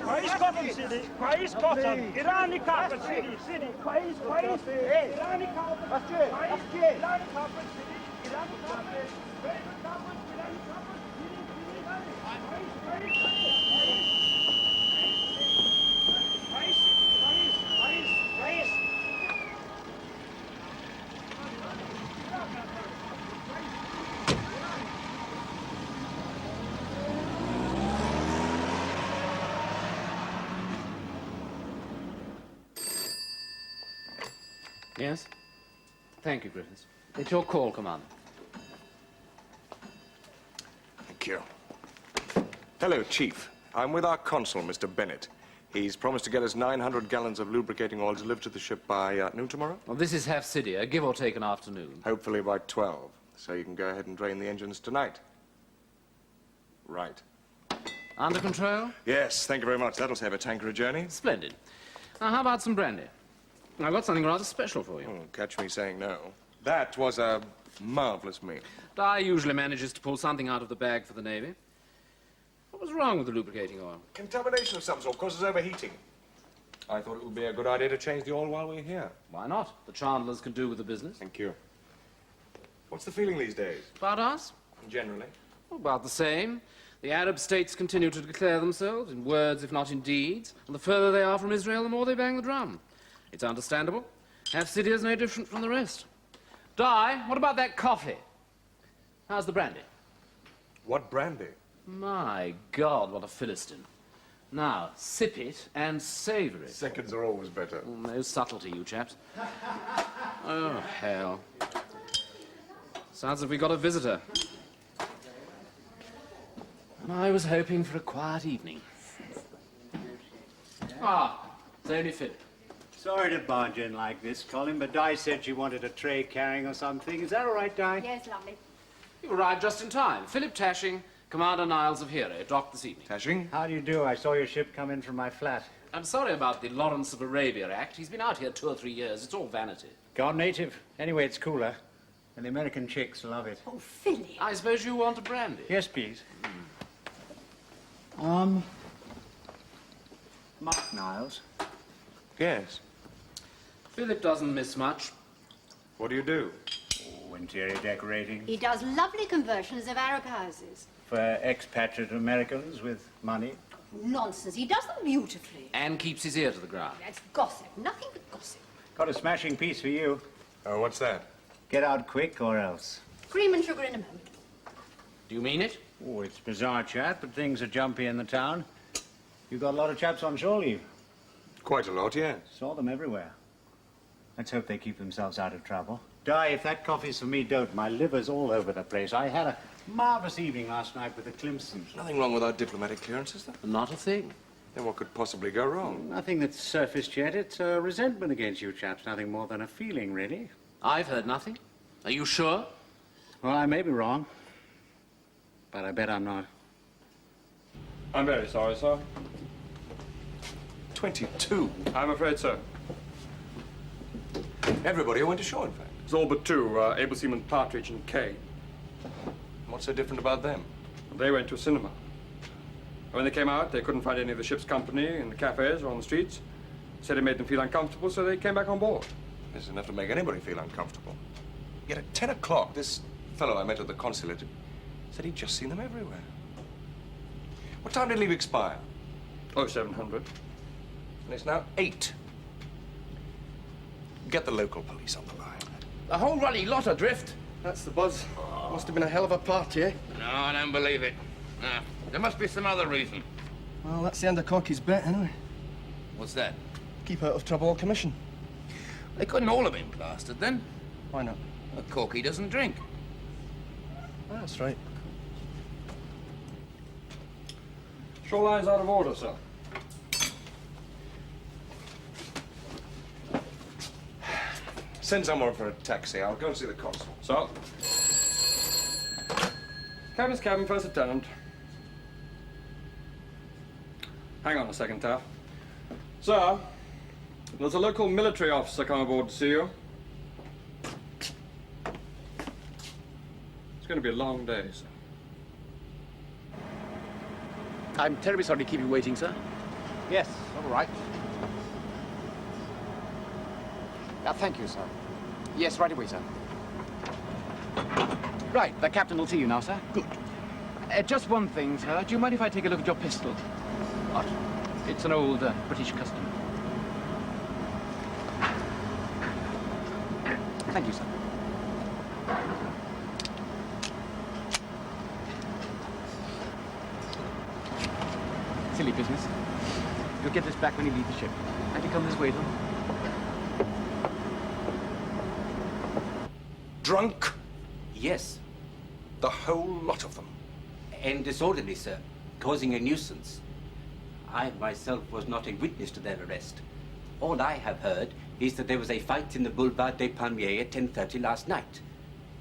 Quais cotton city, quais cotton, Irani carpet city, quais, Irani carpet, Irani carpet city, Irani carpet, Irani carpet, Yes? Thank you, Griffiths. It's your call, Commander. Thank you. Hello, Chief. I'm with our consul, Mr. Bennett. He's promised to get us 900 gallons of lubricating oil delivered to the ship by noon tomorrow. Well, this is Hafsidia, give or take an afternoon. Hopefully by 12, so you can go ahead and drain the engines tonight. Right. Under control? Yes, thank you very much. That'll save a tanker a journey. Splendid. Now, how about some brandy? I've got something rather special for you. Oh, catch me saying no. That was a marvelous meal. Di usually manages to pull something out of the bag for the Navy. What was wrong with the lubricating oil? Contamination of some sort causes overheating. I thought it would be a good idea to change the oil while we're here. Why not? The Chandlers can do with the business. Thank you. What's the feeling these days? About us? Generally? About the same. The Arab states continue to declare themselves, in words if not in deeds, and the further they are from Israel, the more they bang the drum. It's understandable. Hafsidia's no different from the rest. Di, what about that coffee? How's the brandy? What brandy? My God, what a Philistine. Now, sip it and savour it. Seconds are always better. No subtlety, you chaps. Oh, hell. Sounds as if we got a visitor. And I was hoping for a quiet evening. Ah, it's only Philip. Sorry to barge in like this, Colin, but Di said she wanted a tray carrying or something. Is that all right, Di? Yes, lovely. You arrived just in time. Philip Tashing, Commander Nialls of Hero, docked this evening. Tashing? How do you do? I saw your ship come in from my flat. I'm sorry about the Lawrence of Arabia Act. He's been out here 2 or 3 years. It's all vanity. Gone native. Anyway, it's cooler. And the American chicks love it. Oh, Philip. I suppose you want a brandy? Yes, please. Mark Nialls. Yes. Philip doesn't miss much. What do you do? Oh, interior decorating. He does lovely conversions of Arab houses. For expatriate Americans with money. Nonsense. He does them beautifully. And keeps his ear to the ground. That's gossip. Nothing but gossip. Got a smashing piece for you. Oh, what's that? Get out quick or else. Cream and sugar in a moment. Do you mean it? Oh, it's bizarre chat, but things are jumpy in the town. You got a lot of chaps on shore leave. Quite a lot, yes. Saw them everywhere. Let's hope they keep themselves out of trouble. Di, if that coffee's for me, don't. My liver's all over the place. I had a marvelous evening last night with the Clemsons. Nothing wrong with our diplomatic clearance, is there? Not a thing. Then what could possibly go wrong? Nothing that's surfaced yet. It's a resentment against you chaps. Nothing more than a feeling, really. I've heard nothing. Are you sure? Well, I may be wrong, but I bet I'm not. I'm very sorry, sir. 22. I'm afraid so. Everybody who went ashore, in fact. It's all but 2, able seamen Partridge and Kay. What's so different about them? They went to a cinema. When they came out, they couldn't find any of the ship's company in the cafes or on the streets. Said it made them feel uncomfortable, so they came back on board. This is enough to make anybody feel uncomfortable. Yet at 10 o'clock, this fellow I met at the consulate said he'd just seen them everywhere. What time did leave expire? Oh, 700. And it's now 8. Get the local police on the line. The whole ruddy lot adrift. That's the buzz. Must have been a hell of a party, eh? No, I don't believe it. No, there must be some other reason. Well, that's the end of Corky's bet, anyway. What's that? Keep out of trouble on commission. They couldn't all have been plastered then. Why not? A Corky doesn't drink. That's right. Shoreline's out of order, sir. Send someone for a taxi. I'll go and see the consul. So. Captain's cabin, first lieutenant. Hang on a second, Taff. Sir, there's a local military officer come aboard to see you. It's going to be a long day, sir. I'm terribly sorry to keep you waiting, sir. Yes, all right. Thank you, sir. Yes, right away, sir. Right, the captain will see you now, sir. Good. Just one thing, sir. Do you mind if I take a look at your pistol? What? It's an old British custom. Thank you, sir. Silly business. You'll get this back when you leave the ship. And you come this way, though. Drunk? Yes, The whole lot of them. and disorderly, sir, causing a nuisance. I myself was not a witness to their arrest. All I have heard is that there was a fight in the Boulevard des Palmiers at 10:30 last night.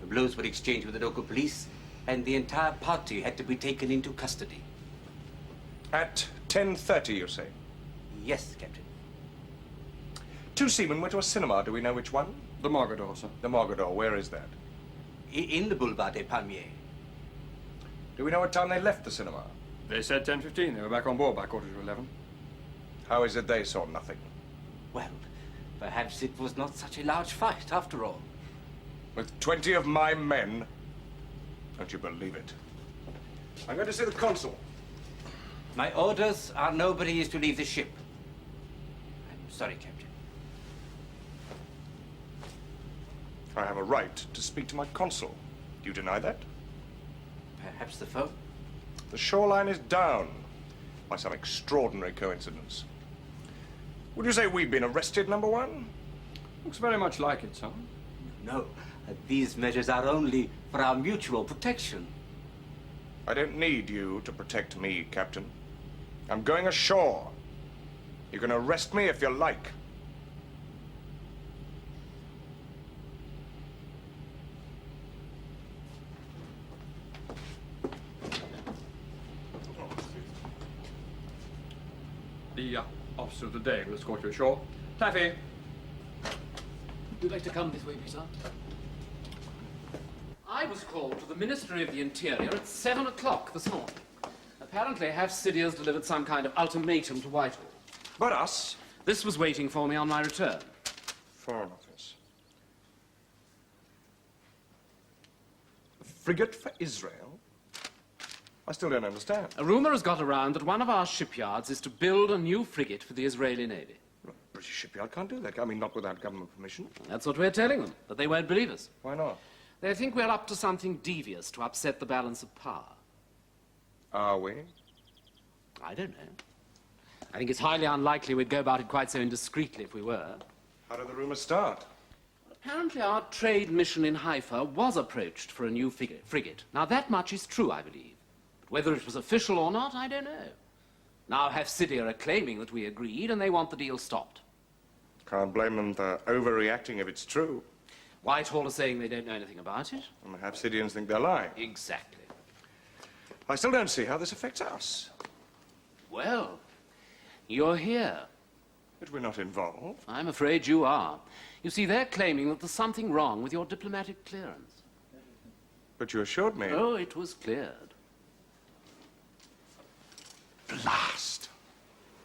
The blows were exchanged with the local police, and the entire party had to be taken into custody. At 10:30, you say? Yes, Captain. Two seamen went to a cinema. Do we know which one? The Mogador, sir. The Mogador. Where is that? In the Boulevard des Palmiers. Do we know what time they left the cinema? They said 10:15. They were back on board by 11:15. How is it they saw nothing? Well, perhaps it was not such a large fight, after all. With 20 of my men? Don't you believe it? I'm going to see the consul. My orders are nobody is to leave the ship. I'm sorry, Captain. I have a right to speak to my consul. Do you deny that? Perhaps the phone? The shoreline is down by some extraordinary coincidence. Would you say we've been arrested, number one? Looks very much like it, sir. No, these measures are only for our mutual protection. I don't need you to protect me, Captain. I'm going ashore. You can arrest me if you like. The officer of the day will escort you ashore. Taffy! Would you like to come this way, please, sir? I was called to the Ministry of the Interior at 7 o'clock this morning. Apparently, Hafsidia's delivered some kind of ultimatum to Whitehall. But us? This was waiting for me on my return. Foreign Office. A frigate for Israel? I still don't understand. A rumour has got around that one of our shipyards is to build a new frigate for the Israeli Navy. Well, a British shipyard can't do that. I mean, not without government permission. That's what we're telling them, but they won't believe us. Why not? They think we're up to something devious to upset the balance of power. Are we? I don't know. I think it's highly unlikely we'd go about it quite so indiscreetly if we were. How did the rumours start? Apparently our trade mission in Haifa was approached for a new frigate. Now that much is true, I believe. But whether it was official or not, I don't know. Now Hafsidia are claiming that we agreed and they want the deal stopped. Can't blame them for overreacting if it's true. Whitehall are saying they don't know anything about it. And the Hafsidians think they're lying. Exactly. I still don't see how this affects us. Well, you're here. But we're not involved. I'm afraid you are. You see, they're claiming that there's something wrong with your diplomatic clearance. But you assured me. Oh, it was cleared. Blast!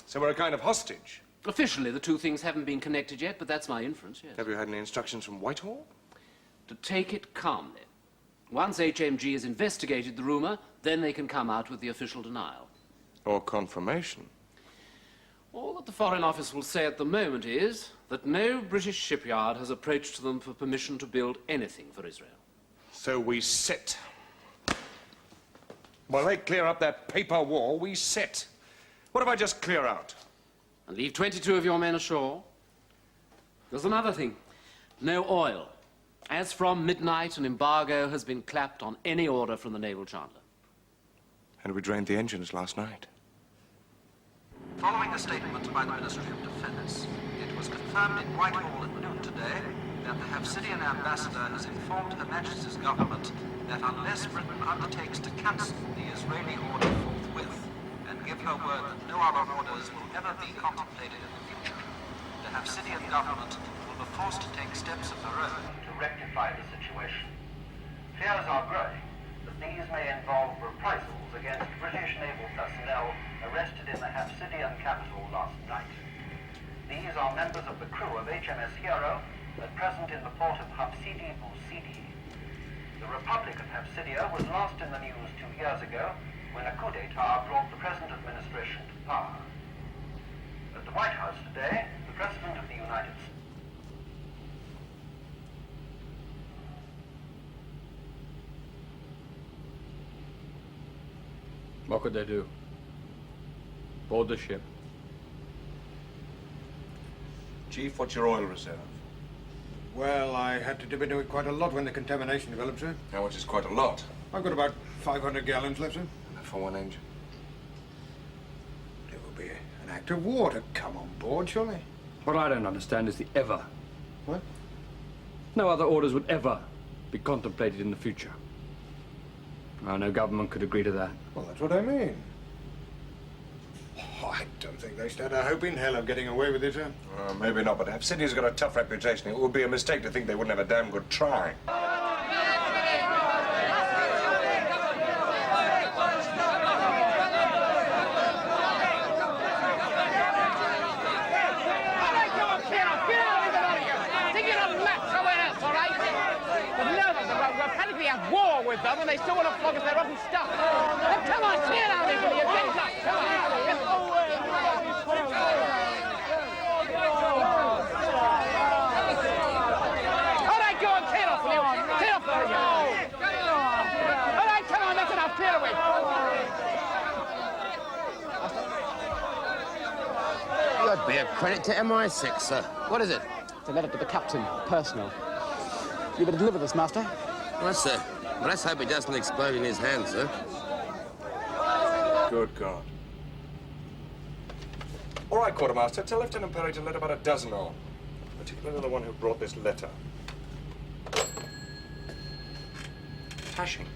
So we're a kind of hostage. Officially, the two things haven't been connected yet, but that's my inference, yes. Have you had any instructions from Whitehall? To take it calmly. Once HMG has investigated the rumour, then they can come out with the official denial. Or confirmation? All that the Foreign Office will say at the moment is that no British shipyard has approached them for permission to build anything for Israel. So we sit. While they clear up their paper war, we sit. What if I just clear out? And leave 22 of your men ashore? There's another thing. No oil. As from midnight, an embargo has been clapped on any order from the Naval Chandler. And we drained the engines last night. Following a statement by the Ministry of Defence, it was confirmed in Whitehall at noon today that the Hafsidian ambassador has informed Her Majesty's government that unless Britain undertakes to cancel the Israeli order forthwith and give her word that no other orders will ever be contemplated in the future, the Hafsidian government will be forced to take steps of her own to rectify the situation. Fears are growing that these may involve reprisals against British naval personnel crew of HMS Hero, at present in the port of Hafsidia. The Republic of Hafsidia was last in the news 2 years ago when a coup d'etat brought the present administration to power. At the White House today, the President of the United States. What could they do? Board the ship. Chief, what's your oil reserve? Well, I had to dip into it quite a lot when the contamination developed, sir. How much is quite a lot? I've got about 500 gallons left, sir. Enough for one engine. It will be an act of war to come on board, surely. What I don't understand is the ever. What? No other orders would ever be contemplated in the future. Oh, no government could agree to that. Well, that's what I mean. Oh, I don't think they stand a hope in hell of getting away with this, sir. Maybe not, but Hafsidia's got a tough reputation. It would be a mistake to think they wouldn't have a damn good try. War with them, and they still want to flog us their rotten stuff. Now, come on, clear out, everybody. Get up. Come on. All right, go on, clear off, Leo. Clear off, all right, come on, that's enough. Clear away. You'd be a credit to MI6, sir. What is it? It's a letter to the captain, personal. You better deliver this, master. Yes, sir. But let's hope it doesn't explode in his hands, sir. Good God. All right, Quartermaster, tell Lieutenant Parry to let about a dozen on. Particularly the one who brought this letter. Tashing.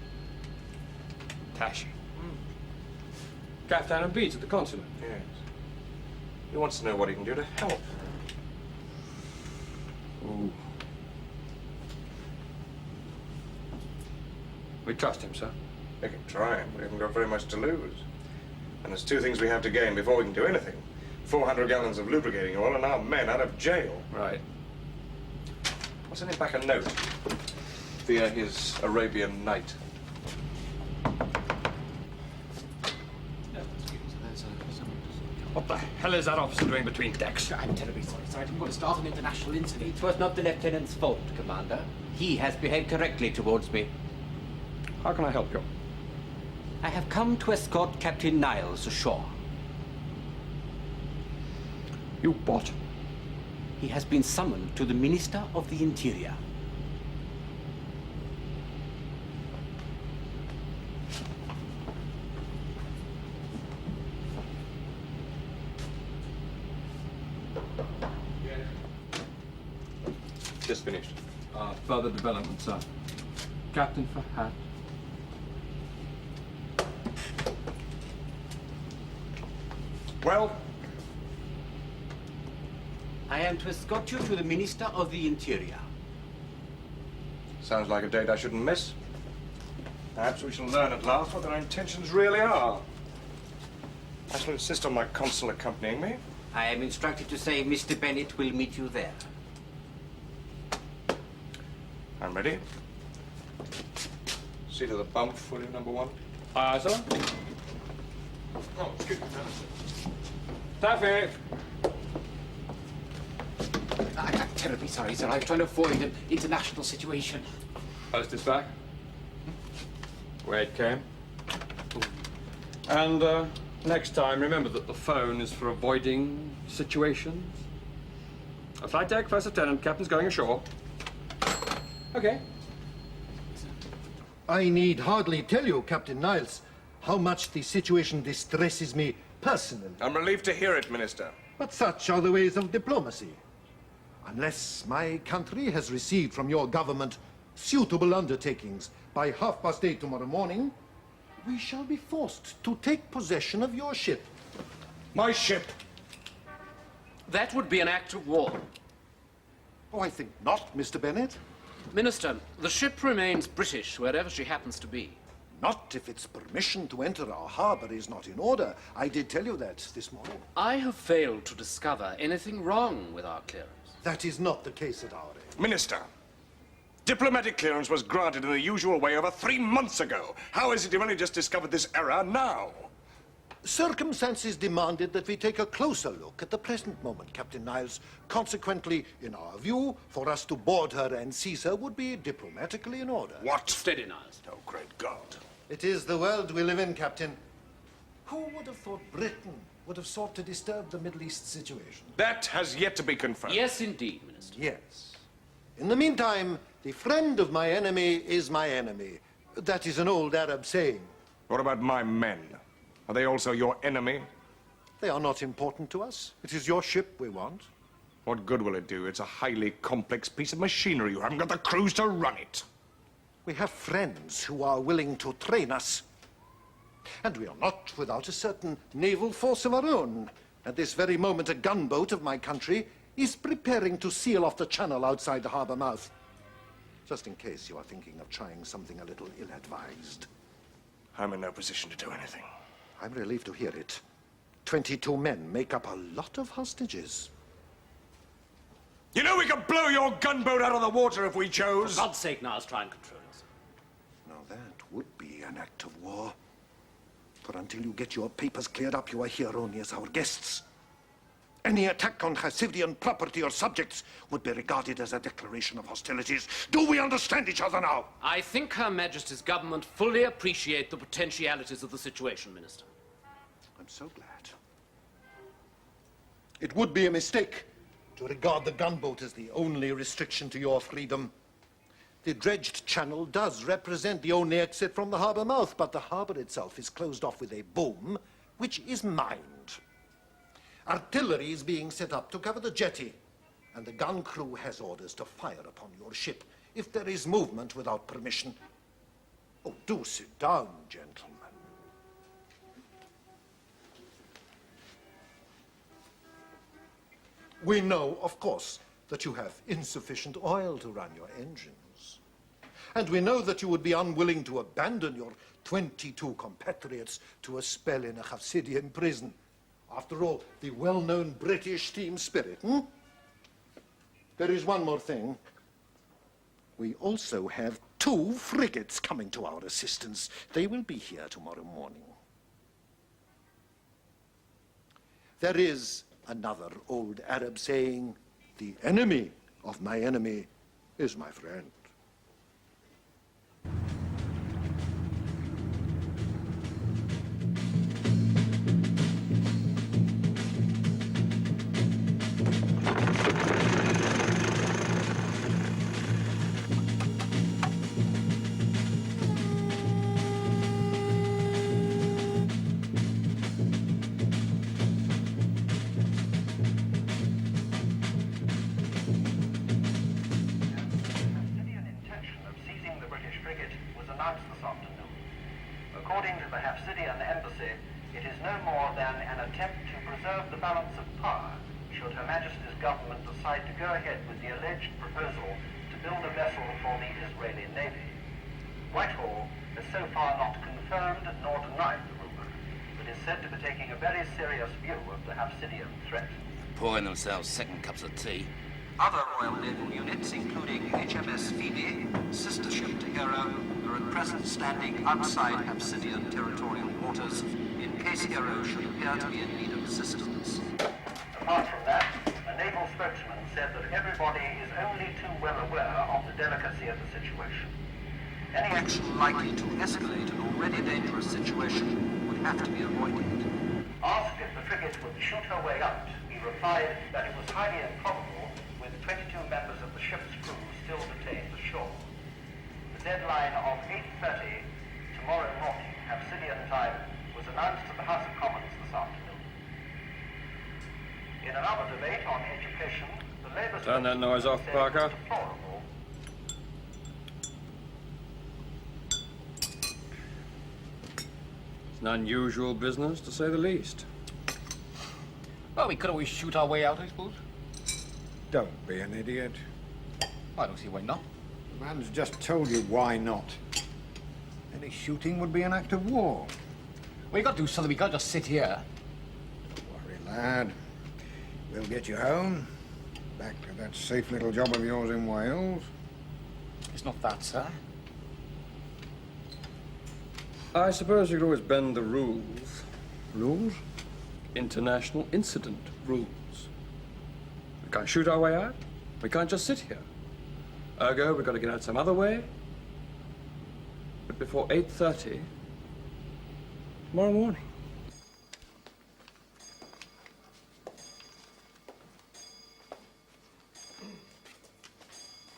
Tashing. Captain and Beats at the consulate. Yes. He wants to know what he can do to help. Ooh. We trust him, sir. We can try him. We haven't got very much to lose. And there's two things we have to gain before we can do anything. 400 gallons of lubricating oil and our men out of jail. Right. I'll send him back a note via his Arabian Night. What the hell is that officer doing between decks? I'm terribly sorry, sir. I didn't want to start an international incident. It was not the lieutenant's fault, Commander. He has behaved correctly towards me. How can I help you? I have come to escort Captain Nialls ashore. You what? He has been summoned to the Minister of the Interior. Just finished. Further development, sir. Captain for hat. Well? I am to escort you to the Minister of the Interior. Sounds like a date I shouldn't miss. Perhaps we shall learn at last what their intentions really are. I shall insist on my consul accompanying me. I am instructed to say Mr. Bennett will meet you there. I'm ready. See to the bump, will you, number one? Aye, aye, sir. Oh, excuse me. Taffy! I'm terribly sorry, sir. I was trying to avoid an international situation. Post this back. Where it came. And next time, remember that the phone is for avoiding situations. A flight deck, first lieutenant, captain's going ashore. Okay. I need hardly tell you, Captain Nialls, how much the situation distresses me personally. I'm relieved to hear it, Minister. But such are the ways of diplomacy. Unless my country has received from your government suitable undertakings by 8:30 tomorrow morning, we shall be forced to take possession of your ship. My ship? That would be an act of war. Oh, I think not, Mr. Bennett. Minister, the ship remains British wherever she happens to be. Not if its permission to enter our harbour is not in order. I did tell you that this morning. I have failed to discover anything wrong with our clearance. That is not the case at our end. Minister, diplomatic clearance was granted in the usual way over 3 months ago. How is it you've only just discovered this error now? Circumstances demanded that we take a closer look at the present moment, Captain Nialls. Consequently, in our view, for us to board her and seize her would be diplomatically in order. What? Steady, Nialls. Oh, great God. It is the world we live in, Captain. Who would have thought Britain would have sought to disturb the Middle East situation? That has yet to be confirmed. Yes, indeed, Minister. Yes. In the meantime, the friend of my enemy is my enemy. That is an old Arab saying. What about my men? Are they also your enemy? They are not important to us. It is your ship we want. What good will it do? It's a highly complex piece of machinery. You haven't got the crews to run it. We have friends who are willing to train us. And we are not without a certain naval force of our own. At this very moment, a gunboat of my country is preparing to seal off the channel outside the harbour mouth. Just in case you are thinking of trying something a little ill-advised. I'm in no position to do anything. I'm relieved to hear it. 22 men make up a lot of hostages. You know we could blow your gunboat out of the water if we chose. For God's sake, Nialls, try and control yourself. Now that would be an act of war. For until you get your papers cleared up, you are here only as our guests. Any attack on Hafsidian property or subjects would be regarded as a declaration of hostilities. Do we understand each other now? I think Her Majesty's government fully appreciate the potentialities of the situation, Minister. I'm so glad. It would be a mistake to regard the gunboat as the only restriction to your freedom. The dredged channel does represent the only exit from the harbour mouth, but the harbour itself is closed off with a boom, which is mined. Artillery is being set up to cover the jetty, and the gun crew has orders to fire upon your ship if there is movement without permission. Oh, do sit down, gentlemen. We know, of course, that you have insufficient oil to run your engines. And we know that you would be unwilling to abandon your 22 compatriots to a spell in a Hafsidian prison. After all, the well-known British team spirit, There is one more thing. We also have 2 frigates coming to our assistance. They will be here tomorrow morning. There is another old Arab saying, the enemy of my enemy is my friend. According to the Hafsidian embassy, it is no more than an attempt to preserve the balance of power should Her Majesty's government decide to go ahead with the alleged proposal to build a vessel for the Israeli Navy. Whitehall has so far not confirmed nor denied the rumour, but is said to be taking a very serious view of the Hafsidian threat. Pouring themselves second cups of tea. Other Royal Naval units, including HMS Phoebe, sister ship to Hero, are at present standing outside Hafsidian territorial waters in case Hero should appear to be in need of assistance. Apart from that, a naval spokesman said that everybody is only too well aware of the delicacy of the situation. Any action likely to escalate an already dangerous situation would have to be avoided. Asked if the frigate would shoot her way out, he replied that it was highly improbable, with 22 members of the ship's crew still detained ashore. The deadline of 8:30 tomorrow morning, Hafsidian time, was announced to the House of Commons this afternoon. In another debate on education, the Labour... Turn that noise off, Parker. Deplorable. It's an unusual business, to say the least. Well, we could always shoot our way out, I suppose. Don't be an idiot. I don't see why not. The man's just told you why not. Any shooting would be an act of war. We got to do something. We can't just sit here. Don't worry, lad. We'll get you home. Back to that safe little job of yours in Wales. It's not that, sir. I suppose you could always bend the rules. Rules? International incident rules. We can't shoot our way out. We can't just sit here. Ergo, we've got to get out some other way. But before 8:30 tomorrow morning.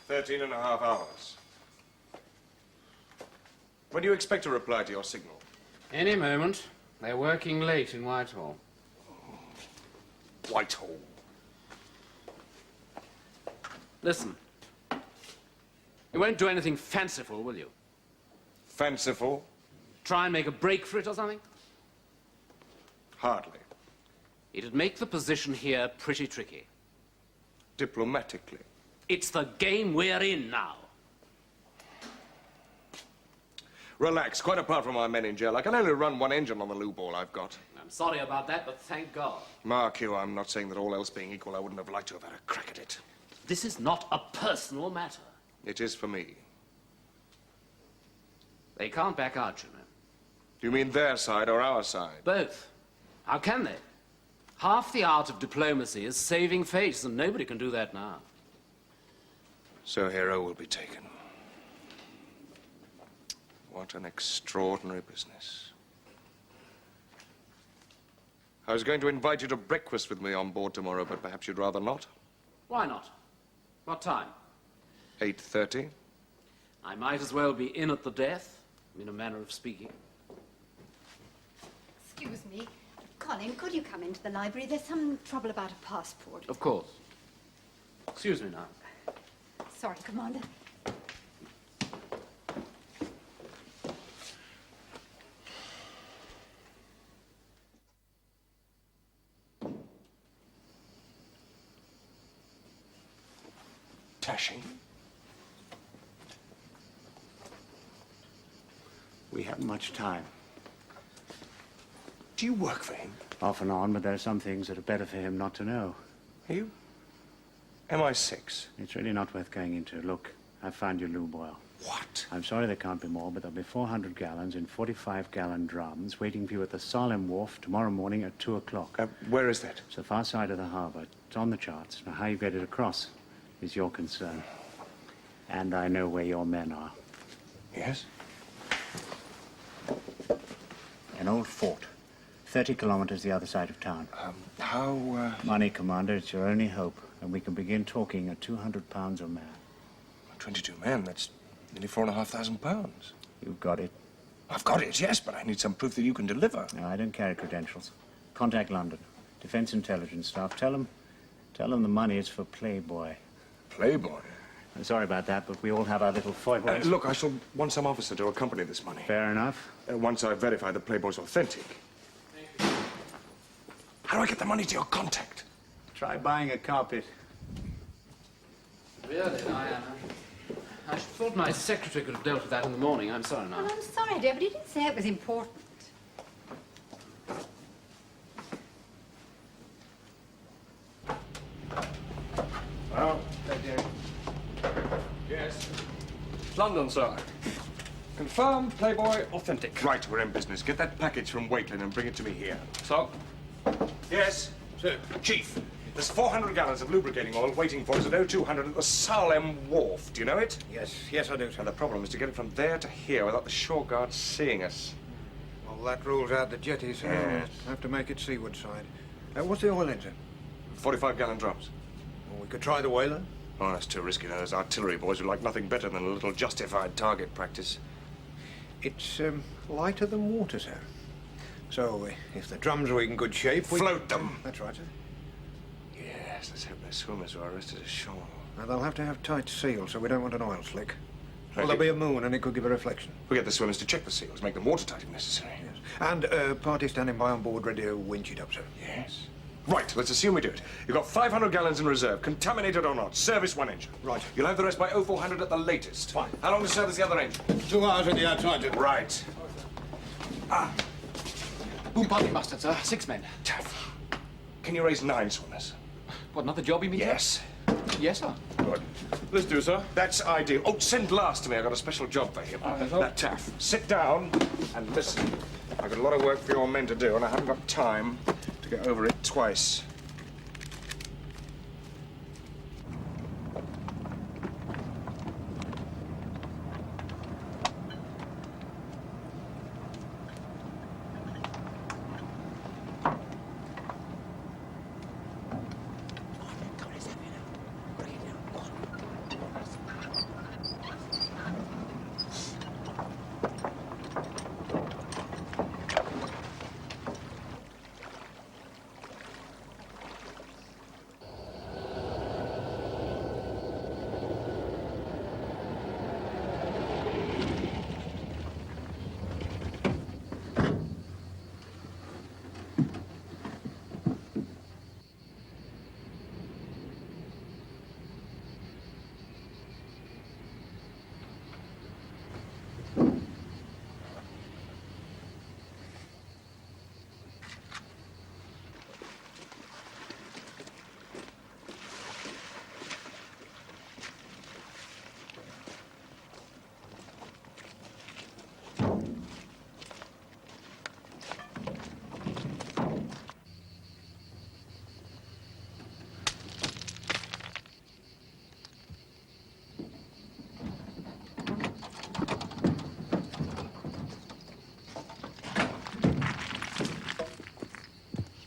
Thirteen and a half hours. When do you expect a reply to your signal? Any moment. They're working late in Whitehall. Whitehall. Listen. You won't do anything fanciful, will you? Fanciful? Try and make a break for it or something? Hardly. It'd make the position here pretty tricky. Diplomatically. It's the game we're in now. Relax. Quite apart from our men in jail, I can only run one engine on the loo ball I've got. I'm sorry about that, but thank God. Mark you, I'm not saying that all else being equal, I wouldn't have liked to have had a crack at it. This is not a personal matter. It is for me. They can't back out, you know. Do you mean their side or our side? Both. How can they? Half the art of diplomacy is saving face, and nobody can do that now. So Hero will be taken. What an extraordinary business. I was going to invite you to breakfast with me on board tomorrow, but perhaps you'd rather not? Why not? What time? 8:30. I might as well be in at the death, in a manner of speaking. Excuse me. Colin, could you come into the library? There's some trouble about a passport. Of course. Excuse me now. Sorry, Commander. Tashing. We haven't much time. Do you work for him? Off and on, but there are some things that are better for him not to know. You? MI6. It's really not worth going into. Look, I've found your lube oil. What? I'm sorry there can't be more, but there'll be 400 gallons in 45-gallon drums waiting for you at the Salem Wharf tomorrow morning at 2 o'clock. Where is that? It's the far side of the harbour. It's on the charts. Now, how you get it across is your concern. And I know where your men are. Yes? An old fort. 30 kilometers the other side of town. Money, Commander. It's your only hope. And we can begin talking at 200 pounds a man. 22 men, that's nearly £4,500. You've got it. I've got it, yes, but I need some proof that you can deliver. No, I don't carry credentials. Contact London. Defence Intelligence staff. Tell them the money is for Playboy. Playboy? I'm sorry about that, but we all have our little foibles. Look, I shall want some officer to accompany this money. Fair enough. Once I verify that Playboy's authentic. How do I get the money to your contact? Try buying a carpet. Really, Diana? I should have thought my secretary could have dealt with that in the morning. I'm sorry now. Well, I'm sorry, dear, but he didn't say it was important. Well, thank you. Yes? London, sir. Confirmed Playboy authentic. Right, we're in business. Get that package from Wakeland and bring it to me here. So? Yes? Sir. Chief, there's 400 gallons of lubricating oil waiting for us at 0200 at the Salem Wharf. Do you know it? Yes, I do, sir. And the problem is to get it from there to here without the shore guards seeing us. Well, that rules out the jetty, sir. Yes. Have to make it seaward side. What's the oil engine? 45-gallon drums. Well, we could try the whaler. Oh, that's too risky. Now, there's artillery boys who like nothing better than a little justified target practice. It's lighter than water, sir. So, if the drums are in good shape, we... Float them! That's right, sir. Yes, let's hope they're swimmers who are arrested ashore. Now, they'll have to have tight seals, so we don't want an oil slick. Right, Well, there'll be a moon, and it could give a reflection. We get the swimmers to check the seals, make them watertight if necessary. Yes. And party standing by on board, ready to winch it up, sir. Yes. Right, let's assume we do it. You've got 500 gallons in reserve, contaminated or not. Service one engine. Right. You'll have the rest by 0400 at the latest. Fine. How long to service the other engine? 2 hours in the outside, sir. Right. Boom party mustered, sir. 6 men. Taff. Can you raise 9 swimmers? What, another job, you mean? Yes. Yes, sir. Good. Let's do, sir. That's ideal. Oh, send Last to me. I've got a special job for him. That Taff. Sit down and listen. I've got a lot of work for your men to do, and I haven't got time to get over it twice.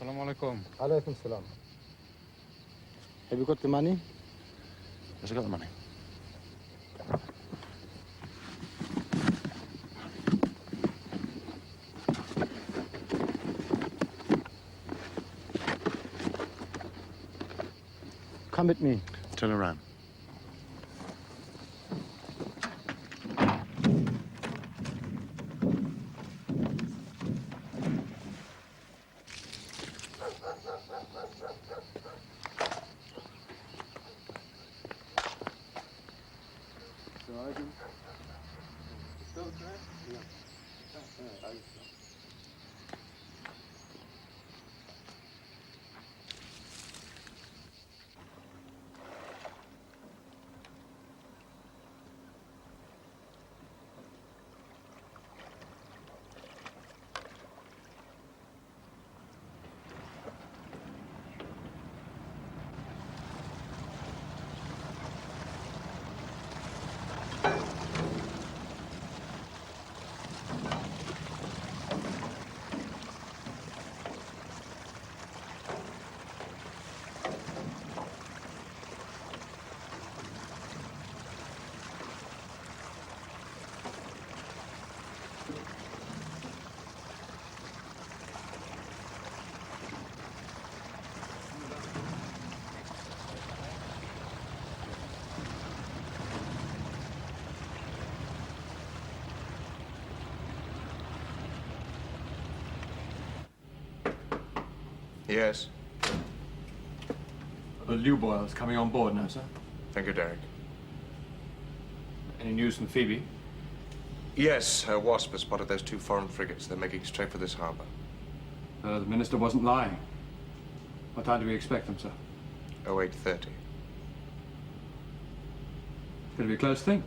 Assalamu alaikum. Alaikum salam. Have you got the money? Yes, I got the money. Come with me. Turn around. Yes. The Liuboil's coming on board now, sir. Thank you, Derek. Any news from Phoebe? Yes, her Wasp has spotted those two foreign frigates. They're making straight for this harbour. The minister wasn't lying. What time do we expect them, sir? 08:30. It's going to be a close thing.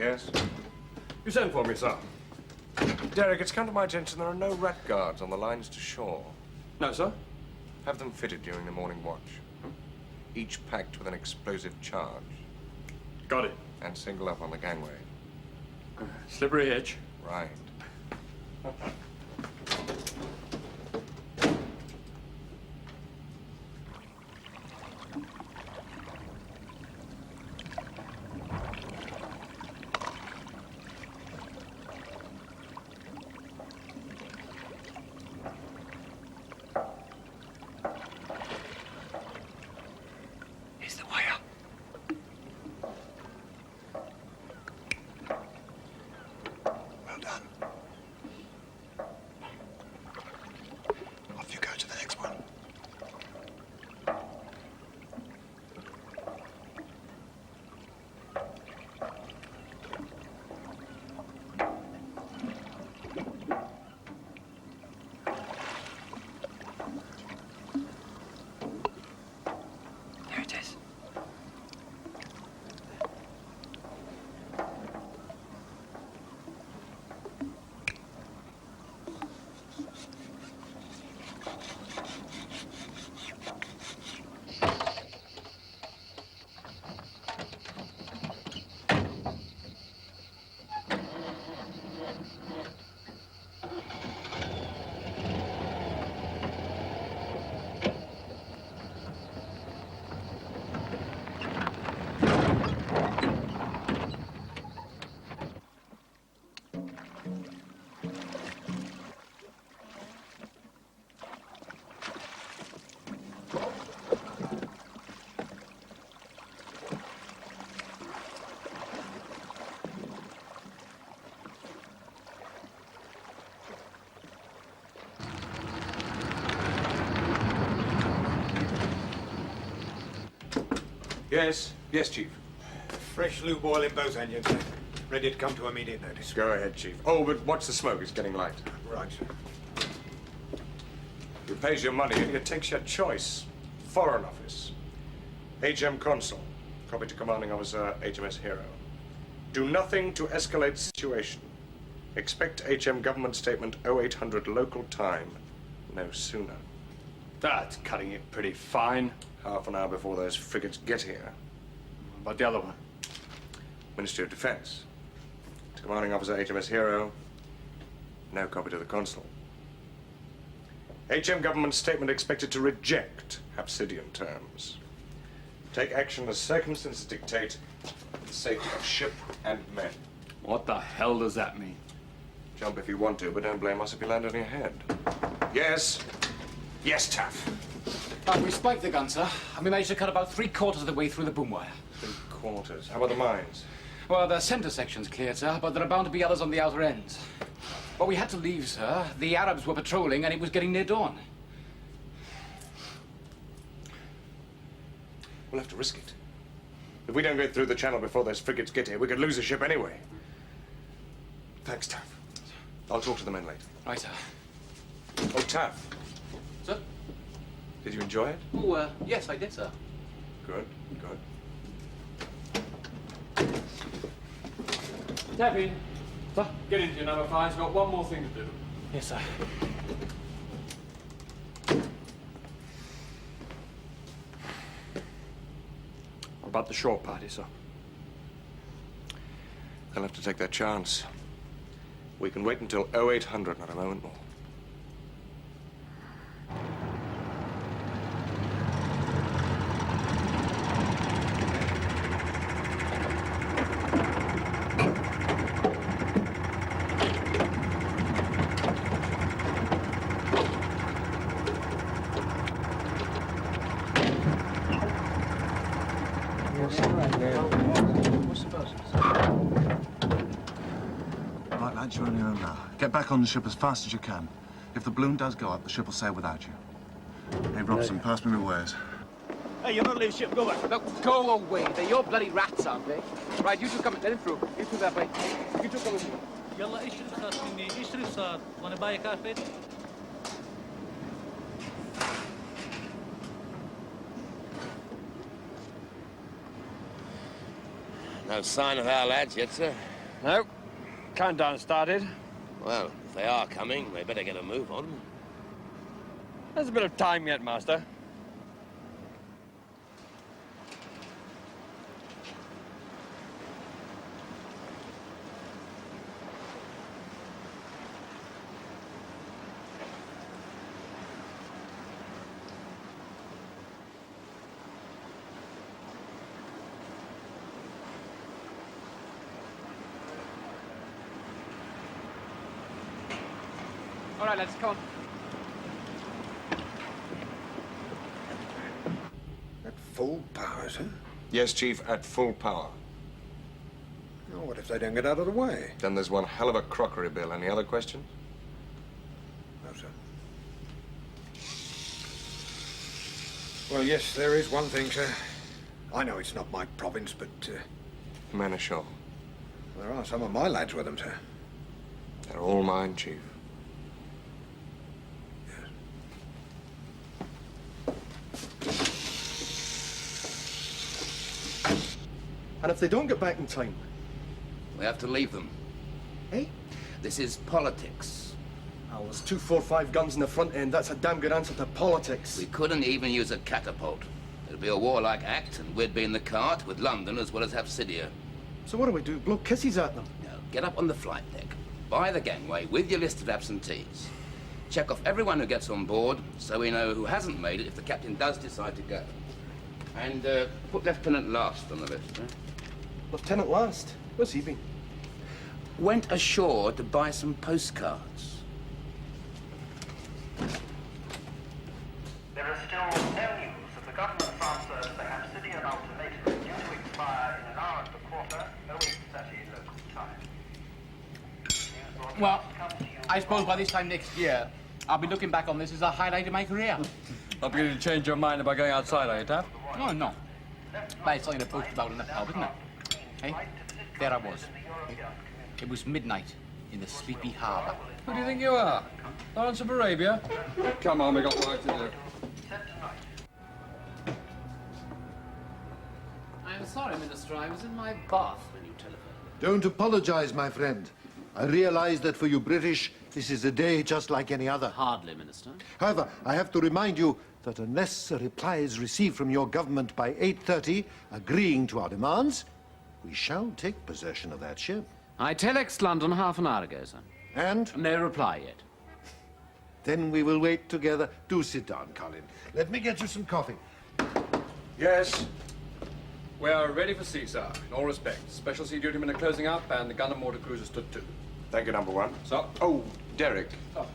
Yes? You sent for me, sir. Derek, it's come to my attention there are no rat guards on the lines to shore. No, sir. Have them fitted during the morning watch. Each packed with an explosive charge. Got it. And single up on the gangway. Slippery edge. Right. Here's the wire. Well done. Off you go to the next one. There it is. Yes? Yes, Chief. Fresh lube oil in both engines, sir. Ready to come to immediate notice. Go ahead, Chief. Oh, but watch the smoke. It's getting light. Right, sir. You pays your money and you takes your choice. Foreign Office. HM Consul. Copy to Commanding Officer, HMS Hero. Do nothing to escalate situation. Expect HM Government Statement 0800 local time. No sooner. That's cutting it pretty fine. Half an hour before those frigates get here. But the other one? Ministry of Defense. To Commanding Officer, HMS Hero. No copy to the Consul. HM Government Statement expected to reject Hafsidian terms. Take action as circumstances dictate for the safety of ship and men. What the hell does that mean? Jump if you want to, but don't blame us if you land on your head. Yes? Yes, Taff. We spiked the gun, sir, and we managed to cut about 3/4 of the way through the boom wire. 3/4? How about the mines? Well, the centre section's cleared, sir, but there are bound to be others on the outer ends. But we had to leave, sir. The Arabs were patrolling, and it was getting near dawn. We'll have to risk it. If we don't get through the channel before those frigates get here, we could lose the ship anyway. Thanks, Taff. I'll talk to the men later. Right, sir. Oh, Taff. Sir? Did you enjoy it? Oh, yes, I did, sir. Good, good. Tappy. Sir? Get into your number 5. It's got one more thing to do. Yes, sir. What about the shore party, sir? They'll have to take their chance. We can wait until 0800, not a moment more. Right, lads, you're on your own now. Get back on the ship as fast as you can. If the balloon does go up, the ship will sail without you. Hey, Robson, pass me my wares. Hey, you're not leaving the ship. Go back. Look, go away. They're your bloody rats, aren't they? Right, you two come in. Let him through. You two that way. You two come in. يلا اشرف خاص مني اشرف صار وانا باي كافيت. No sign of our lads yet, sir. No. Countdown started. Well, if they are coming, they better get a move on. There's a bit of time yet, Master. All right, let's go. At full power, sir? Yes, Chief, at full power. Oh, what if they don't get out of the way? Then there's one hell of a crockery bill. Any other questions? No, sir. Well, yes, there is one thing, sir. I know it's not my province, but Men ashore. there are some of my lads with them, sir. They're all mine, Chief. And if they don't get back in time? We have to leave them. Eh? This is politics. Oh, there's 245 guns in the front end. That's a damn good answer to politics. We couldn't even use a catapult. It'd be a warlike act, and we'd be in the cart with London as well as Hafsidia. So what do we do? Blow kisses at them? No, get up on the flight deck, by the gangway with your list of absentees. Check off everyone who gets on board, so we know who hasn't made it if the captain does decide to go. And put Lieutenant Last on the list, eh? Lieutenant Last? Where's he been? Went ashore to buy some postcards. There is still no news of the government's answer to the Hafsidia ultimatum due to expire in an hour and a quarter, 08:30 local time. Well, I suppose by this time next year, I'll be looking back on this as a highlight of my career. Not beginning to change your mind about going outside, are you, Taff? No, no. But it's something to post about in the pub, isn't it? Hey, there I was. It was midnight in the sleepy harbour. Who do you think you are? Lawrence of Arabia? Come on, we got work to do. I'm sorry, Minister. I was in my bath when you telephoned. Don't apologize, my friend. I realize that for you British, this is a day just like any other. Hardly, Minister. However, I have to remind you that unless a reply is received from your government by 8:30 agreeing to our demands, we shall take possession of that ship. I telexed London half an hour ago, sir. And? No reply yet. Then we will wait together. Do sit down, Colin. Let me get you some coffee. Yes? We are ready for sea, sir, in all respects. Special sea duty men are closing up, and the gun and mortar cruiser stood to. Thank you, number one. So? Oh, Derek. Oh.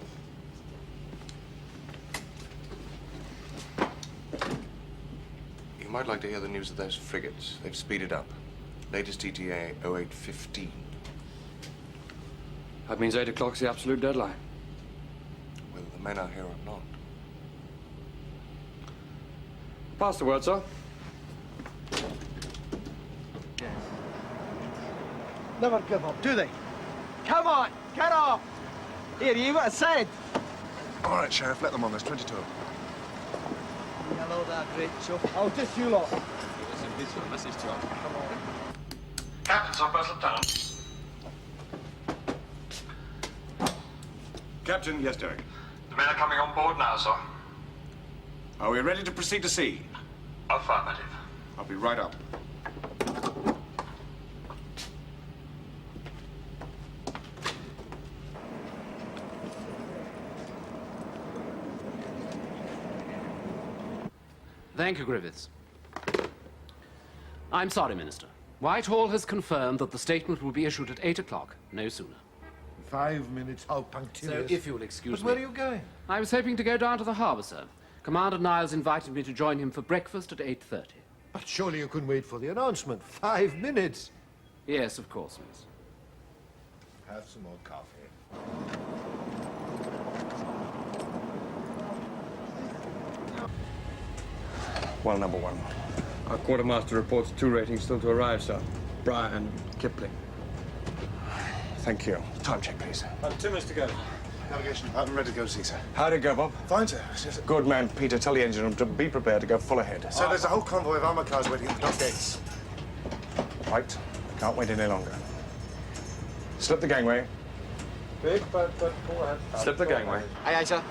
You might like to hear the news of those frigates. They've speeded up. Latest ETA 08:15. That means 8 o'clock's the absolute deadline. Whether the men are here or not. Pass the word, sir. Never give up, do they? Come on, get off! Here, you what I said. All right, Sheriff, let them on. There's 22 of them. Hello there, great chuff. Oh, just you lot. Message to him. Come on. Captain's on vessel down. Captain, yes, Derek. The men are coming on board now, sir. Are we ready to proceed to sea? Affirmative. I'll be right up. Thank you, Griffiths. I'm sorry, Minister. Whitehall has confirmed that the statement will be issued at 8 o'clock, no sooner. 5 minutes, how punctilious. So, if you'll excuse But me... where are you going? I was hoping to go down to the harbour, sir. Commander Nialls invited me to join him for breakfast at 8:30. But surely you couldn't wait for the announcement. 5 minutes. Yes, of course, miss. Have some more coffee. Well, number one. Our quartermaster reports 2 ratings still to arrive, sir. Bryan and Kipling. Thank you. Time check, please. 2 minutes to go. Navigation department ready to go to sea, sir. How'd it go, Bob? Fine, sir. Good man, Peter. Tell the engine room to be prepared to go full ahead. Sir, there's a whole convoy of armor cars waiting at the dock gates. Right. Can't wait any longer. Slip the gangway. Big, but go ahead. Slip the gangway. Aye, aye, sir.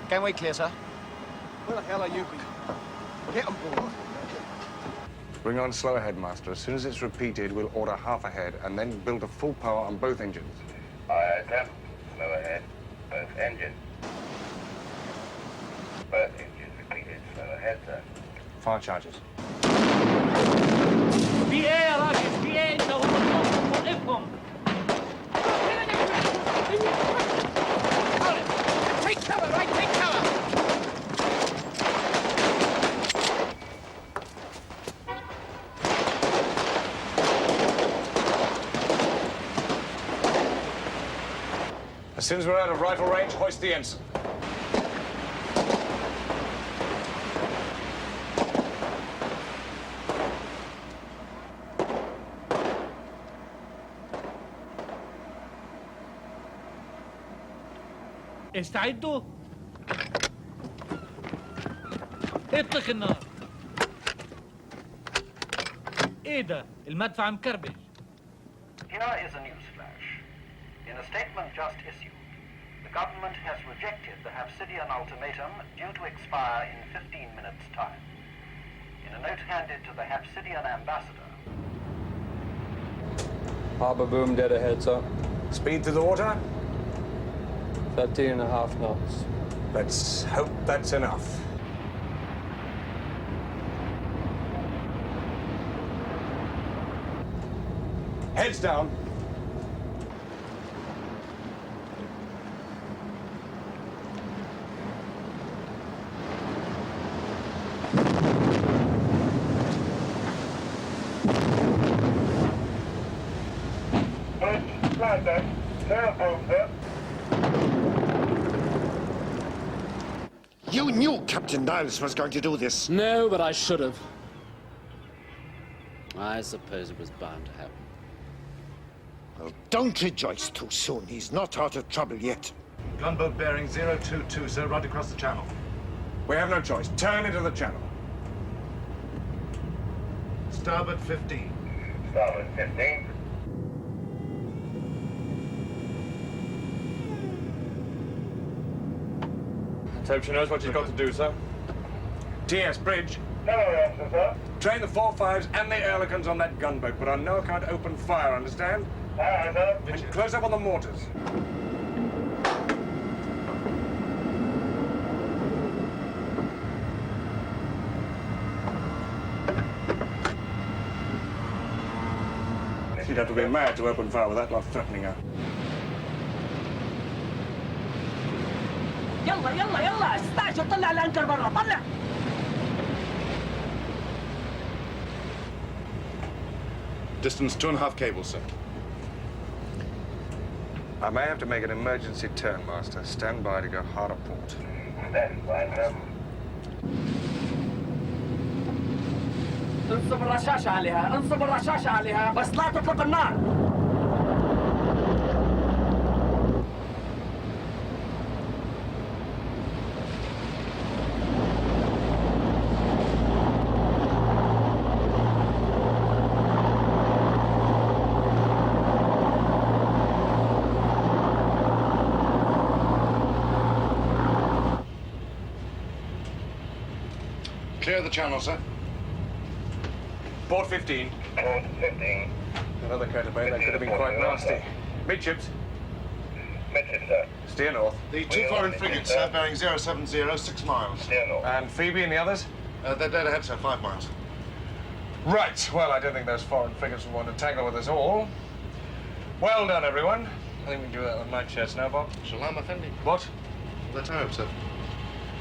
Gangway clear, sir. Where the hell are you? Get on board. Bring on slow ahead, Master. As soon as it's repeated, we'll order half ahead and then build to full power on both engines. Aye, sir. Slow ahead. Both engines. Both engines repeated. Slow ahead, sir. Fire charges. في ايه يا راجل؟ في ايه؟ انت هم الصوت وقفهم. Take cover, right? Take cover! As soon as we're out of rifle range, hoist the ensign. استعدوا. اطلق النار. ايه ده؟ المدفع مكربش. Here is a news flash. In a statement just issued, the government has rejected the Hafsidian ultimatum due to expire in 15 minutes' time. In a note handed to the Hafsidian ambassador. Harbour boom dead ahead, sir. Speed through the water? 13.5 knots. Let's hope that's enough. Heads down. Slide deck. Sail over. You knew Captain Nialls was going to do this. No, but I should have. I suppose it was bound to happen. Well, don't rejoice too soon. He's not out of trouble yet. Gunboat bearing 022, sir, right across the channel. We have no choice. Turn into the channel. Starboard 15. Starboard 15. Let's hope she knows what she's got to do, sir. TS bridge. Hello, officer, sir. Train the 4-5s and the Ehrlichans on that gunboat, but on no account open fire, understand? Aye, sir. And close up on the mortars. She'd have to be mad to open fire with that lot threatening her. يلا يلا يلا استعجل طلع الانكر برا طلع. Distance 2.5 cables, sir. I may have to make an emergency turn, Master. Stand by to go hard at port. That's fine, sir. انصب الرشاشة عليها انصب الرشاشة عليها بس لا تطلق النار. Clear the channel, sir. Port 15. Port 15. Another caterbay, that could have been quite nasty. Midships. Midship, sir. Steer north. The two foreign frigates, sir, bearing 070, 6 miles. Steer north. And Phoebe and the others? They're dead ahead, sir, 5 miles. Right. Well, I don't think those foreign frigates will want to tangle with us all. Well done, everyone. I think we can do that with night shirts now, Bob. Salam, Effendi. What? Let's hope, sir.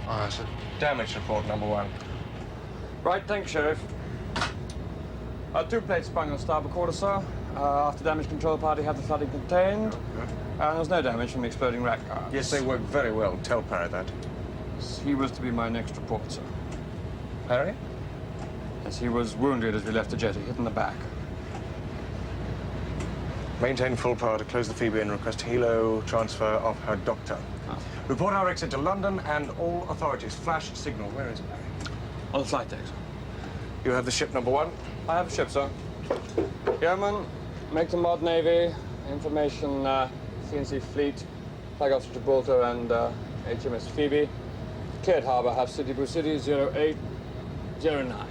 Aye, sir. Damage report number 1. Right, thank you, Sheriff. 2 plates sprung on starboard quarter, sir. After damage control party had the flooding contained. And there was no damage from the exploding rack guards. Yes, they worked very well. Tell Parry that. He was to be my next report, sir. Parry? Yes, he was wounded as we left the jetty, hit in the back. Maintain full power to close the Phoebe and request helo transfer of her doctor. Report our exit to London and all authorities. Flash signal. Where is Parry? On the flight deck, sir. You have the ship number 1? I have a ship, sir. Yeoman, make the Mod Navy, information, CNC Fleet, flag off to Gibraltar and HMS Phoebe. Cleared harbour, Hafsidia, City, 0809.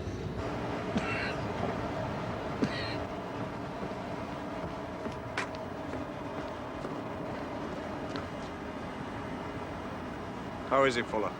How is he, Fuller?